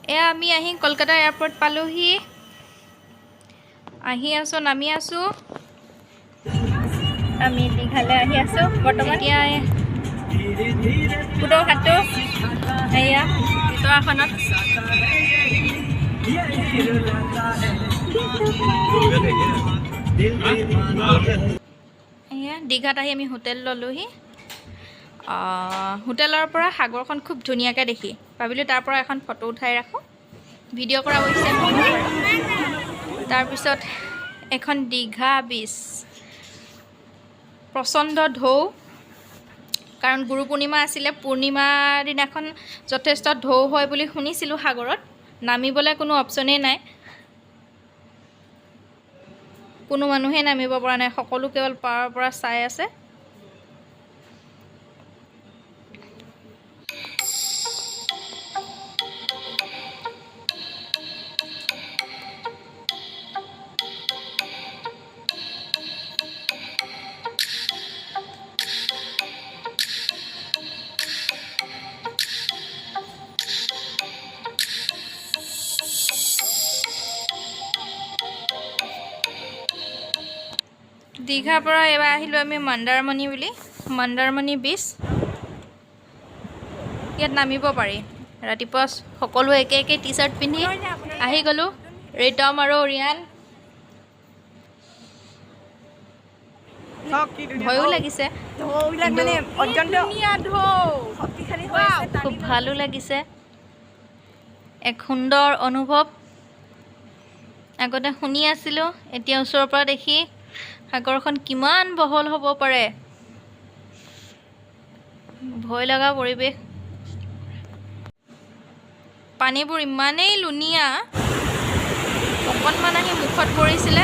এয়া আমি আহি কলকাতা এয়াৰপৰ্ট পালোহি আহি আছো নামি আছো আমি দীঘালৈ আহি আছো বৰ্তমান এতিয়া পুতৰ হাতটো এয়া ভিতৰখনত এয়া দীঘাত আহি আমি হোটেল ললোহি হোটেলৰ পৰা সাগৰখন খুব ধুনীয়াকৈ দেখি ভাবিলোঁ তাৰ পৰা এখন ফটো উঠাই ৰাখোঁ ভিডিঅ' কৰা অৱশ্যে নহ'ব তাৰপিছত এখন দীঘা বীচ প্ৰচণ্ড ঢৌ কাৰণ গুৰু পূৰ্ণিমা আছিলে পূৰ্ণিমাৰ দিনাখন যথেষ্ট ঢৌ হয় বুলি শুনিছিলোঁ সাগৰত নামিবলৈ কোনো অপশ্যনেই নাই কোনো মানুহেই নামিব পৰা নাই সকলো কেৱল পাৰৰ পৰা চাই আছে দীঘাৰ পৰা এবাৰ আহিলোঁ আমি মন্দাৰমণি বুলি মন্দাৰমণি বীচ ইয়াত নামিব পাৰি ৰাতিপুৱা সকলোৱে একে একে টি চাৰ্ট পিন্ধি আহি গ'লোঁ ৰিতম আৰু ৰিয়ান ভয়ো লাগিছে খুব ভালো লাগিছে এক সুন্দৰ অনুভৱ আগতে শুনি আছিলোঁ এতিয়া ওচৰৰ পৰা দেখি সাগৰখন কিমান বহল হ'ব পাৰে ভয় লগা পৰিৱেশ পানীবোৰ ইমানেই লুণীয়া অকণমান আহি মুখত পৰিছিলে